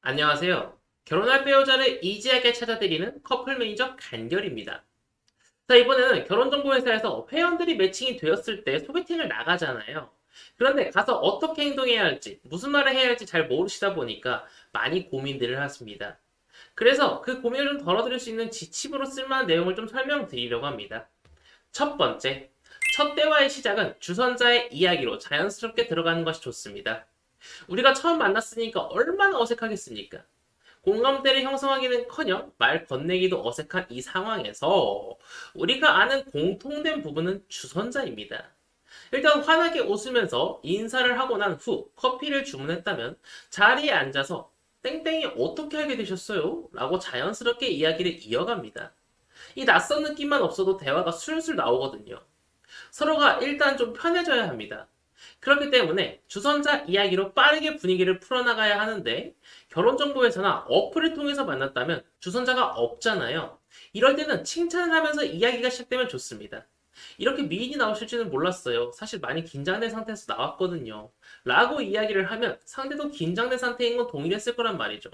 안녕하세요. 결혼할 배우자를 이지하게 찾아드리는 커플 매니저 간결입니다. 자, 이번에는 결혼정보회사에서 회원들이 매칭이 되었을 때 소개팅을 나가잖아요. 그런데 가서 어떻게 행동해야 할지, 무슨 말을 해야 할지 잘 모르시다 보니까 많이 고민들을 하십니다. 그래서 그 고민을 좀 덜어드릴 수 있는 지침으로 쓸만한 내용을 좀 설명드리려고 합니다. 첫 번째, 첫 대화의 시작은 주선자의 이야기로 자연스럽게 들어가는 것이 좋습니다. 우리가 처음 만났으니까 얼마나 어색하겠습니까? 공감대를 형성하기는커녕 말 건네기도 어색한 이 상황에서 우리가 아는 공통된 부분은 주선자입니다. 일단 환하게 웃으면서 인사를 하고 난 후 커피를 주문했다면 자리에 앉아서 땡땡이 어떻게 알게 되셨어요? 라고 자연스럽게 이야기를 이어갑니다. 이 낯선 느낌만 없어도 대화가 술술 나오거든요. 서로가 일단 좀 편해져야 합니다. 그렇기 때문에 주선자 이야기로 빠르게 분위기를 풀어나가야 하는데 결혼정보회사나 어플을 통해서 만났다면 주선자가 없잖아요. 이럴 때는 칭찬을 하면서 이야기가 시작되면 좋습니다. 이렇게 미인이 나오실 줄은 몰랐어요. 사실 많이 긴장된 상태에서 나왔거든요. 라고 이야기를 하면 상대도 긴장된 상태인 건 동일했을 거란 말이죠.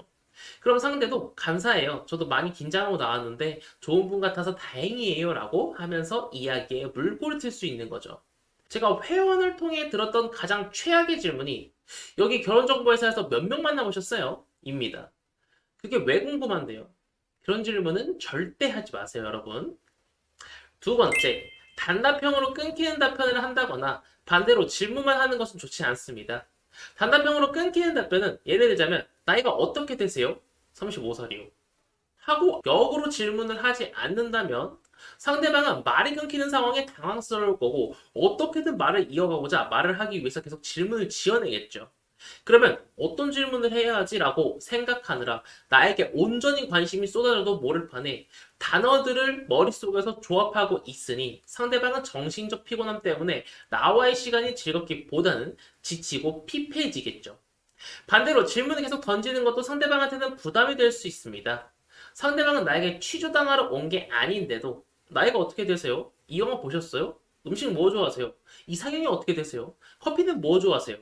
그럼 상대도 감사해요. 저도 많이 긴장하고 나왔는데 좋은 분 같아서 다행이에요. 라고 하면서 이야기에 물꼬를 틀 수 있는 거죠. 제가 회원을 통해 들었던 가장 최악의 질문이 여기 결혼정보회사에서 몇 명 만나보셨어요? 입니다. 그게 왜 궁금한데요? 그런 질문은 절대 하지 마세요, 여러분. 두 번째, 단답형으로 끊기는 답변을 한다거나 반대로 질문만 하는 것은 좋지 않습니다. 단답형으로 끊기는 답변은 예를 들자면 나이가 어떻게 되세요? 35살이요. 하고 역으로 질문을 하지 않는다면 상대방은 말이 끊기는 상황에 당황스러울 거고 어떻게든 말을 이어가고자 말을 하기 위해서 계속 질문을 지어내겠죠. 그러면 어떤 질문을 해야 하지라고 생각하느라 나에게 온전히 관심이 쏟아져도 모를 판에 단어들을 머릿속에서 조합하고 있으니 상대방은 정신적 피곤함 때문에 나와의 시간이 즐겁기보다는 지치고 피폐해지겠죠. 반대로 질문을 계속 던지는 것도 상대방한테는 부담이 될 수 있습니다. 상대방은 나에게 취조당하러 온 게 아닌데도 나이가 어떻게 되세요? 이 영화 보셨어요? 음식 뭐 좋아하세요? 이상형이 어떻게 되세요? 커피는 뭐 좋아하세요?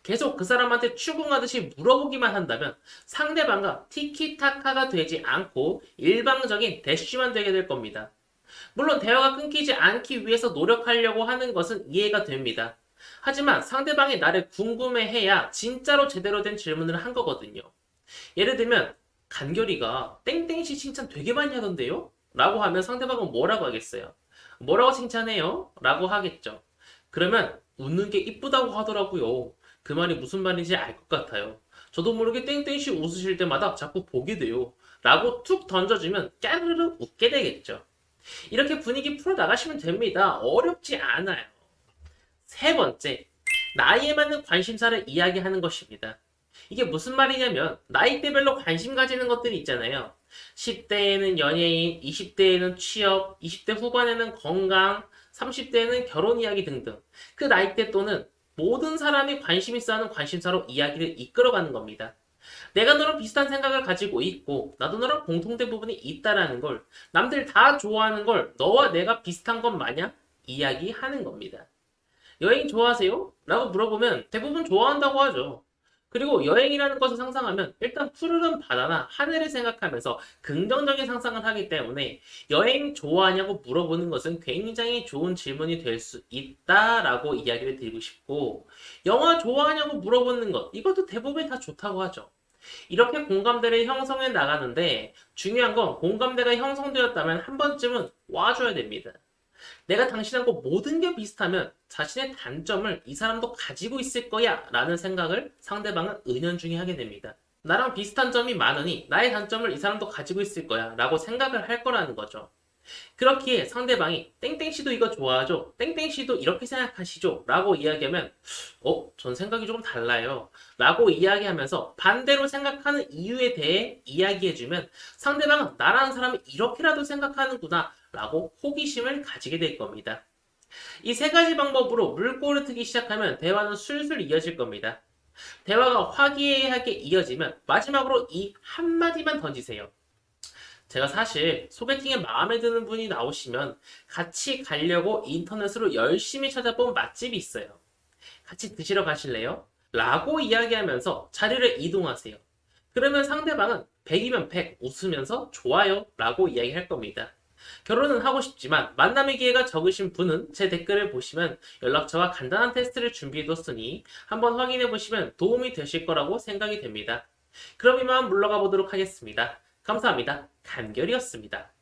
계속 그 사람한테 추궁하듯이 물어보기만 한다면 상대방과 티키타카가 되지 않고 일방적인 대쉬만 되게 될 겁니다. 물론 대화가 끊기지 않기 위해서 노력하려고 하는 것은 이해가 됩니다. 하지만 상대방이 나를 궁금해해야 진짜로 제대로 된 질문을 한 거거든요. 예를 들면 간결이가 땡땡씨 칭찬 되게 많이 하던데요? 라고 하면 상대방은 뭐라고 하겠어요? 뭐라고 칭찬해요? 라고 하겠죠. 그러면 웃는 게 이쁘다고 하더라고요. 그 말이 무슨 말인지 알 것 같아요. 저도 모르게 땡땡씨 웃으실 때마다 자꾸 보게 돼요. 라고 툭 던져주면 까르르 웃게 되겠죠. 이렇게 분위기 풀어 나가시면 됩니다. 어렵지 않아요. 세 번째, 나이에 맞는 관심사를 이야기하는 것입니다. 이게 무슨 말이냐면 나이대별로 관심 가지는 것들이 있잖아요. 10대에는 연예인, 20대에는 취업, 20대 후반에는 건강, 30대에는 결혼 이야기 등등. 그 나이대 또는 모든 사람이 관심 있어 하는 관심사로 이야기를 이끌어가는 겁니다. 내가 너랑 비슷한 생각을 가지고 있고 나도 너랑 공통된 부분이 있다라는 걸 남들 다 좋아하는 걸 너와 내가 비슷한 것 마냥 이야기하는 겁니다. 여행 좋아하세요? 라고 물어보면 대부분 좋아한다고 하죠. 그리고 여행이라는 것을 상상하면 일단 푸르른 바다나 하늘을 생각하면서 긍정적인 상상을 하기 때문에 여행 좋아하냐고 물어보는 것은 굉장히 좋은 질문이 될 수 있다라고 이야기를 드리고 싶고 영화 좋아하냐고 물어보는 것 이것도 대부분 다 좋다고 하죠. 이렇게 공감대를 형성해 나가는데 중요한 건 공감대가 형성되었다면 한 번쯤은 와줘야 됩니다. 내가 당신하고 모든 게 비슷하면 자신의 단점을 이 사람도 가지고 있을 거야 라는 생각을 상대방은 은연중에 하게 됩니다. 나랑 비슷한 점이 많으니 나의 단점을 이 사람도 가지고 있을 거야 라고 생각을 할 거라는 거죠. 그렇기에 상대방이 땡땡씨도 이거 좋아하죠? 땡땡씨도 이렇게 생각하시죠? 라고 이야기하면 전 생각이 조금 달라요. 라고 이야기하면서 반대로 생각하는 이유에 대해 이야기해주면 상대방은 나라는 사람이 이렇게라도 생각하는구나 라고 호기심을 가지게 될 겁니다. 이 세 가지 방법으로 물꼬를 트기 시작하면 대화는 술술 이어질 겁니다. 대화가 화기애애하게 이어지면 마지막으로 이 한마디만 던지세요. 제가 사실 소개팅에 마음에 드는 분이 나오시면 같이 가려고 인터넷으로 열심히 찾아본 맛집이 있어요. 같이 드시러 가실래요? 라고 이야기하면서 자리를 이동하세요. 그러면 상대방은 100이면 100 웃으면서 좋아요 라고 이야기할 겁니다. 결혼은 하고 싶지만 만남의 기회가 적으신 분은 제 댓글을 보시면 연락처와 간단한 테스트를 준비해뒀으니 한번 확인해 보시면 도움이 되실 거라고 생각이 됩니다. 그럼 이만 물러가 보도록 하겠습니다. 감사합니다. 간결이었습니다.